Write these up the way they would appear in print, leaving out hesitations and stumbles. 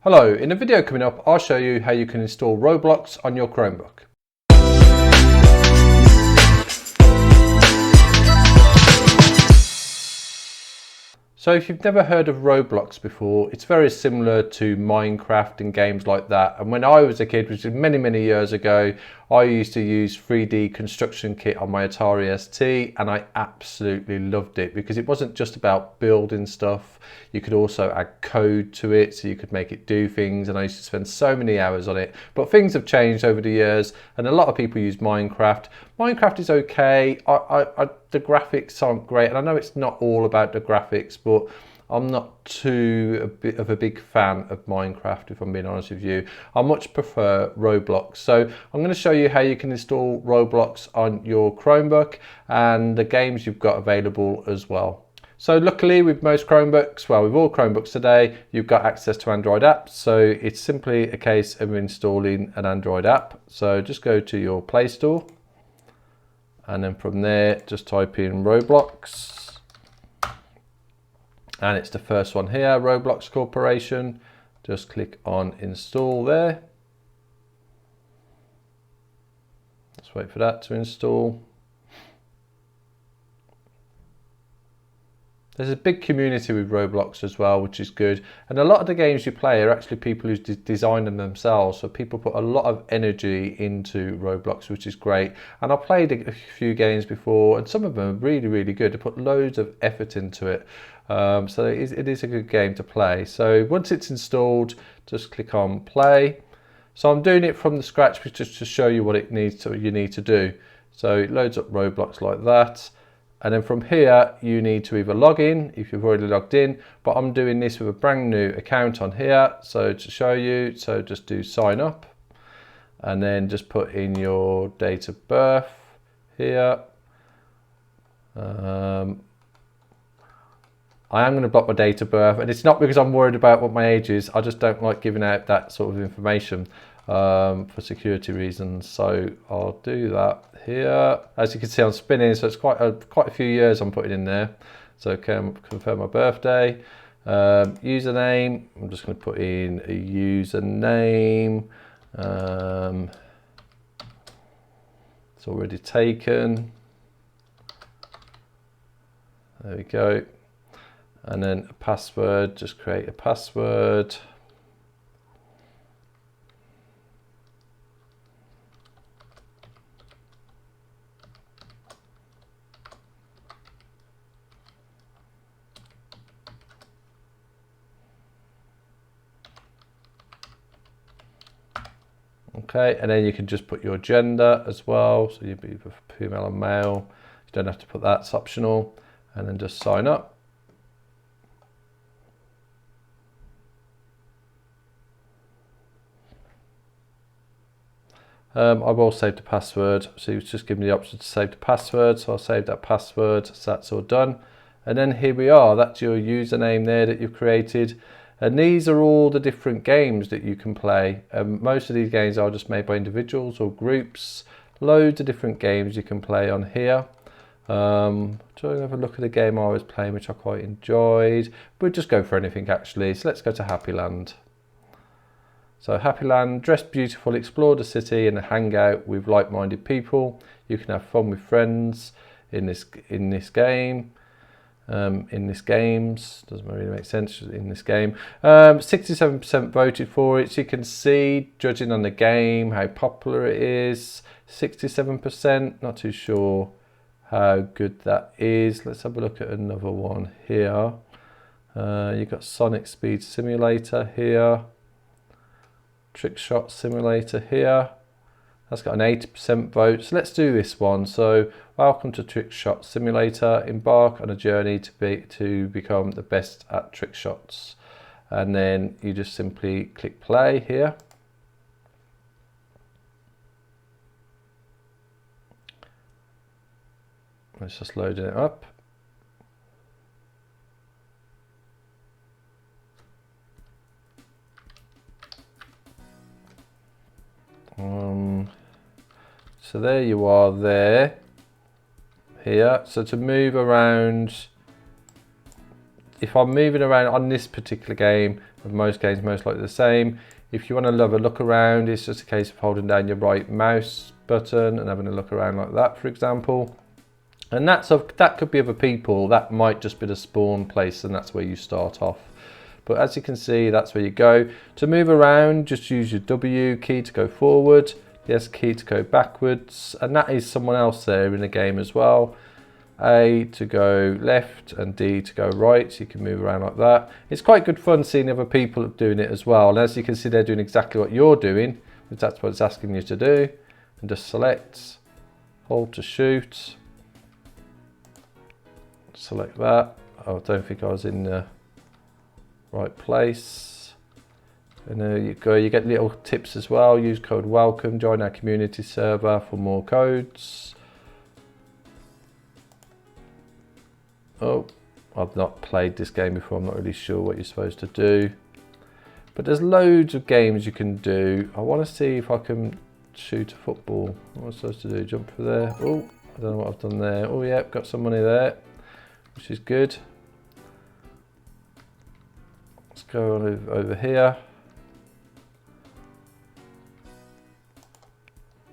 Hello, in the video coming up, I'll show you how you can install Roblox on your Chromebook. So if you've never heard of Roblox before, it's very similar to Minecraft and games like that. And when I was a kid, which was many years ago, I used to use 3D construction kit on my Atari ST, and I absolutely loved it because it wasn't just about building stuff. You could also add code to it, so you could make it do things, and I used to spend so many hours on it. But things have changed over the years, and a lot of people use Minecraft. Minecraft is okay. The graphics aren't great, and I know it's not all about the graphics, but I'm not too of a big fan of Minecraft, if I'm being honest with you. I much prefer Roblox. So I'm going to show you how you can install Roblox on your Chromebook and the games you've got available as well. So luckily with most Chromebooks, well, with all Chromebooks today, you've got access to Android apps. So it's simply a case of installing an Android app. So just go to your Play Store, and then from there, just type in Roblox. And it's the first one here, Roblox Corporation. Just click on install there. Let's wait for that to install. There's a big community with Roblox as well, which is good. And a lot of the games you play are actually people who design them themselves. So people put a lot of energy into Roblox, which is great. And I've played a few games before, and some of them are really good. They put loads of effort into it. So it is a good game to play. So once it's installed, just click on play. So I'm doing it from the scratch just to show you what you need to do. So it loads up Roblox like that. And then from here, you need to either log in if you've already logged in, but I'm doing this with a brand new account on here. So to show you, so just do sign up and then just put in your date of birth here. I am going to block my date of birth, and it's not because I'm worried about what my age is. I just don't like giving out that sort of information for security reasons. So I'll do that here. As you can see, I'm spinning, so it's quite a few years I'm putting in there. So confirm my birthday. Username, I'm just going to put in a username. It's already taken. There we go. And then a password, just create a password. Okay, and then you can just put your gender as well. So you'd be female or male. You don't have to put that, it's optional. And then just sign up. I will save the password. So it's just giving me the option to save the password. So I'll save that password, so that's all done. And then here we are, that's your username there that you've created. And these are all the different games that you can play. Most of these games are just made by individuals or groups. Loads of different games you can play on here. Trying to have a look at the game I was playing, which I quite enjoyed. We'll just go for anything actually. So let's go to Happy Land. So Happy Land, dress beautiful, explore the city and hang out with like-minded people. You can have fun with friends in this game. In this games, doesn't really make sense in this game. 67% voted for it, so you can see, judging on the game, how popular it is. 67%, not too sure how good that is. Let's have a look at another one here. You've got Sonic Speed Simulator here. Trick Shot Simulator here. That's got an 80% vote. So let's do this one. So welcome to Trick Shot Simulator. Embark on a journey to become the best at trick shots. And then you just simply click play here. It's just loading it up. So there you are there, here. So to move around if I'm moving around on this particular game, most games most likely the same, if you want to have a look around, it's just a case of holding down your right mouse button and having a look around like that, for example. And that could be other people, that might just be the spawn place, and that's where you start off. But as you can see, that's where you go. To move around, just use your W key to go forward, the S key to go backwards, and that is someone else there in the game as well. A to go left and D to go right, so you can move around like that. It's quite good fun seeing other people doing it as well. And as you can see, they're doing exactly what you're doing, because that's what it's asking you to do. And just select, hold to shoot. Select that. Oh, I don't think I was in the right place. And there you go, you get little tips as well. Use code WELCOME, join our community server for more codes. Oh, I've not played this game before, I'm not really sure what you're supposed to do. But there's loads of games you can do. I want to see if I can shoot a football. What am I supposed to do? Jump for there? Oh, I don't know what I've done there. Oh yeah, got some money there, which is good. Let's go on over here.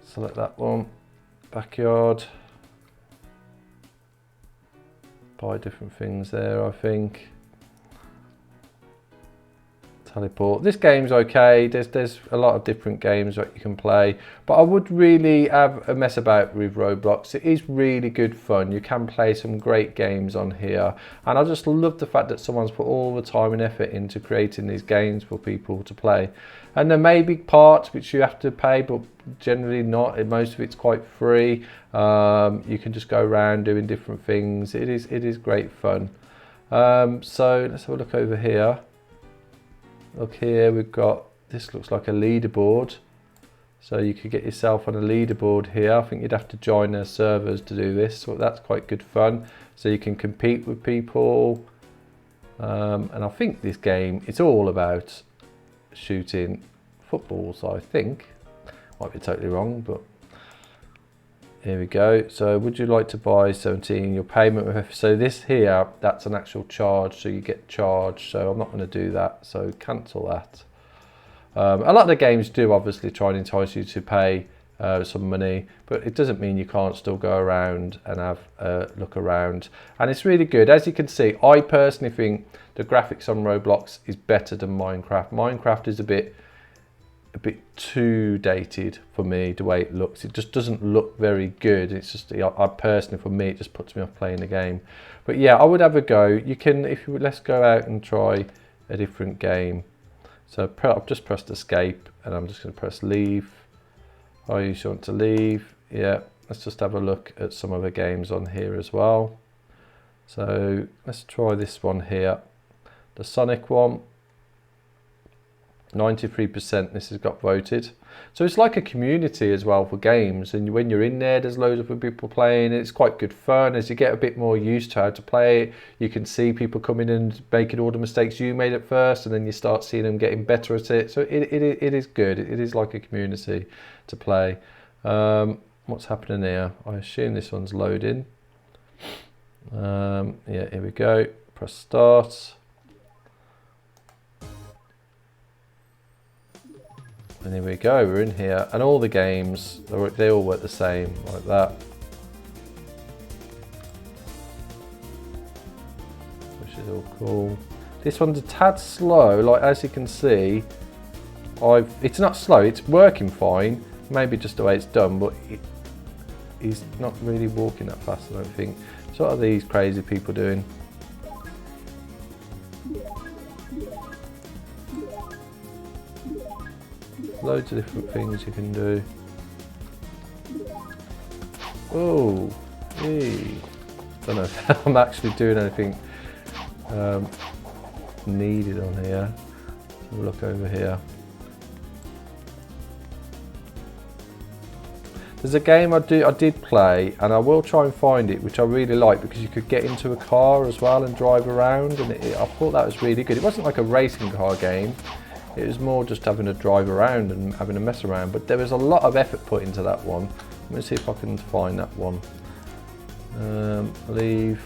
Select that one. Backyard. Buy different things there, I think. Teleport. This game's okay. There's a lot of different games that you can play, but I would really have a mess about with Roblox. It is really good fun. You can play some great games on here, and I just love the fact that someone's put all the time and effort into creating these games for people to play. And there may be parts which you have to pay, but generally not. Most of it's quite free. You can just go around doing different things. It is great fun. So let's have a look over here. Look here, we've got, this looks like a leaderboard. So you could get yourself on a leaderboard here. I think you'd have to join their servers to do this, so that's quite good fun. So you can compete with people. And I think this game, it's all about shooting footballs, I think. Might be totally wrong, but here we go. So would you like to buy 17? Your payment with, so this here, that's an actual charge, so you get charged. So I'm not going to do that, so cancel that. A lot of the games do obviously try and entice you to pay some money, but it doesn't mean you can't still go around and have a look around. And it's really good. As you can see, I personally think the graphics on Roblox is better than Minecraft. Minecraft is a bit too dated for me, the way it looks. It just doesn't look very good. It's just, I personally, for me, it just puts me off playing the game. But yeah, I would have a go. You can, if you, let's go out and try a different game. So I've just pressed escape, and I'm just going to press leave. Oh, you want to leave? Yeah, let's just have a look at some other games on here as well. So let's try this one here, the Sonic one. 93% this has got voted. So it's like a community as well for games, and when you're in there, there's loads of people playing. It's quite good fun. As you get a bit more used to how to play it, you can see people coming and making all the mistakes you made at first, and then you start seeing them getting better at it. So it is good. It is like a community to play. What's happening here? I assume this one's loading. Yeah, here we go. Press start. And here we go, we're in here, and all the games, they all work the same, like that. Which is all cool. This one's a tad slow, like as you can see, it's not slow, it's working fine, maybe just the way it's done, but he's not really walking that fast, I don't think. So what are these crazy people doing? Loads of different things you can do. Oh, hey. Don't know if I'm actually doing anything needed on here. Have a look over here. There's a game I did play, and I will try and find it, which I really like, because you could get into a car as well and drive around, and I thought that was really good. It wasn't like a racing car game. It was more just having a drive around and having a mess around, but there was a lot of effort put into that one. Let me see if I can find that one. Leave.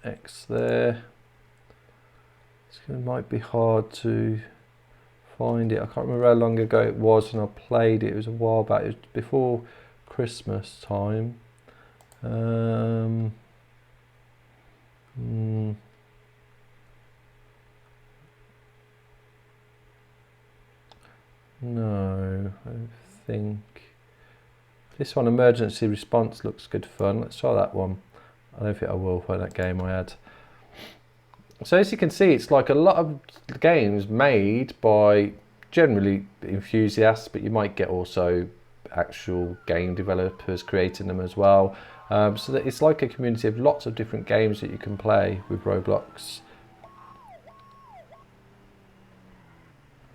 X there. It might be hard to find it. I can't remember how long ago it was when I played it. It was a while back. It was before Christmas time. No, I don't think. This one, emergency response, looks good fun. Let's try that one. I don't think I will play that game I had. So as you can see, it's like a lot of games made by generally enthusiasts, but you might get also actual game developers creating them as well. So that it's like a community of lots of different games that you can play with Roblox.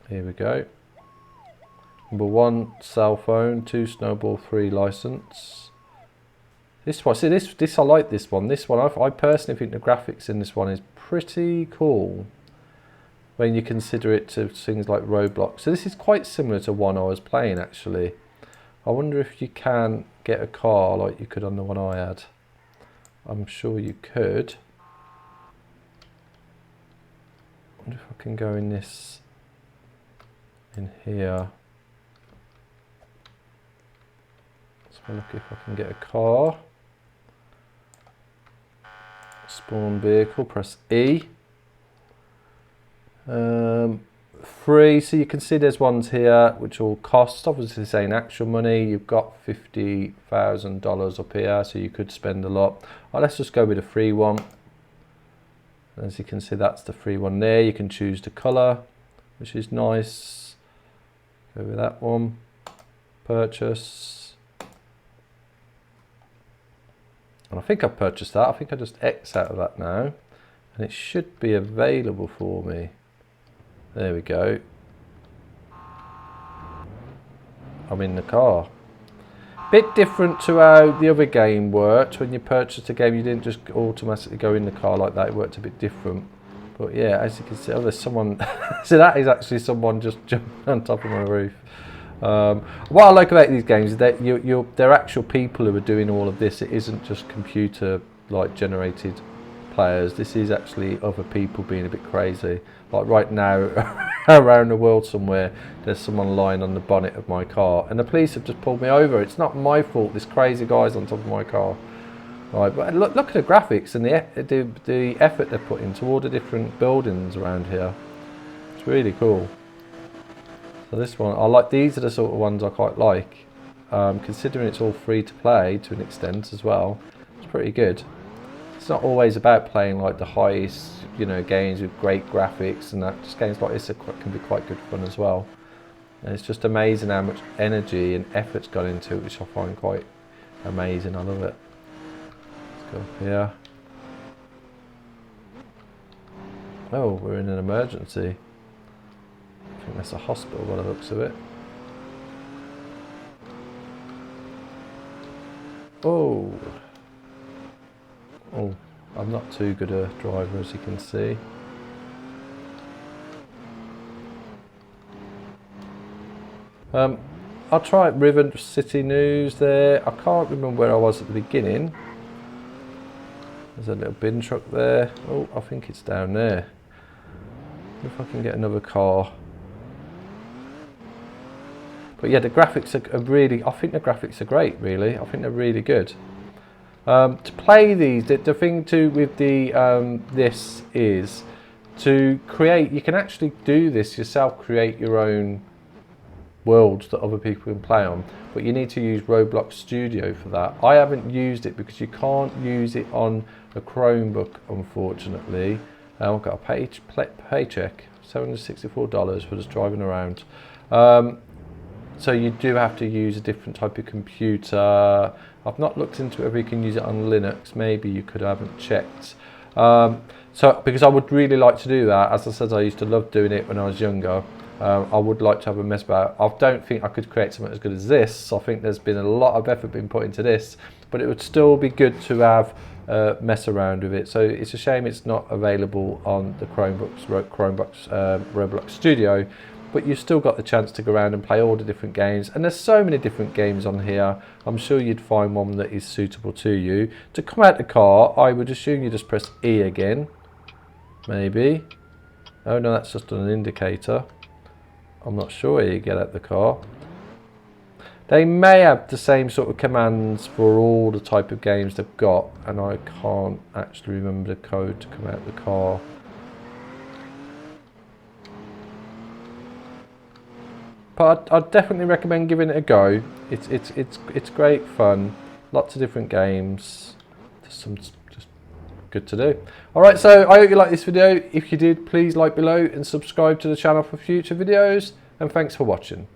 Here we go. Number 1, cell phone. 2, snowball. 3, license. This one, see this I like this one. This one, I personally think the graphics in this one is pretty cool when you consider it to things like Roblox. So this is quite similar to one I was playing actually. I wonder if you can get a car like you could on the one I had. I'm sure you could. I wonder if I can go in this, in here. Let's have a look if I can get a car. Spawn vehicle, press E. Free, so you can see there's ones here which all cost, obviously saying actual money. You've got $50,000 up here, so you could spend a lot. Let's just go with a free one. As you can see, that's the free one there. You can choose the colour, which is nice. Go with that one. Purchase. And I think I've purchased that. I think I just X out of that now. And it should be available for me. There we go. I'm in the car. Bit different to how the other game worked. When you purchased a game, you didn't just automatically go in the car like that. It worked a bit different. But yeah, as you can see, there's someone. So that is actually someone just jumping on top of my roof. What I like about these games is that they're actual people who are doing all of this. It isn't just computer generated players. This is actually other people being a bit crazy. Like right now around the world somewhere, there's someone lying on the bonnet of my car and the police have just pulled me over. It's not my fault. This crazy guy's on top of my car. Right, but look at the graphics and the effort they put into all the different buildings around here. It's really cool. So this one, I like. These are the sort of ones I quite like. Considering it's all free to play to an extent as well, it's pretty good. It's not always about playing like the highest, games with great graphics and that. Just games like this can be quite good fun as well. And it's just amazing how much energy and effort's gone into it, which I find quite amazing. I love it. Let's go up here. Oh, we're in an emergency. I think that's a hospital by the looks of it. Oh, I'm not too good a driver, as you can see. I'll try River City News there. I can't remember where I was at the beginning. There's a little bin truck there. Oh, I think it's down there. If I can get another car. But yeah, the graphics are really, I think the graphics are great, really. I think they're really good. To play these, the thing too with the this is to create, you can actually do this yourself, create your own worlds that other people can play on, but you need to use Roblox Studio for that. I haven't used it because you can't use it on a Chromebook, unfortunately. I've got a paycheck, $764 for just driving around. So you do have to use a different type of computer. I've not looked into whether you can use it on Linux. Maybe you could, I haven't checked. So because I would really like to do that. As I said, I used to love doing it when I was younger. I would like to have a mess about. I don't think I could create something as good as this. I think there's been a lot of effort being put into this, but it would still be good to have mess around with it. So it's a shame it's not available on the Chromebooks, Roblox Studio. but you've still got the chance to go around and play all the different games. And there's so many different games on here. I'm sure you'd find one that is suitable to you. To come out the car, I would assume you just press E again. Maybe. Oh no, that's just an indicator. I'm not sure how you get out the car. They may have the same sort of commands for all the type of games they've got, and I can't actually remember the code to come out the car. But I'd definitely recommend giving it a go. It's great fun. Lots of different games. Just good to do. Alright, so I hope you liked this video. If you did, please like below and subscribe to the channel for future videos. And thanks for watching.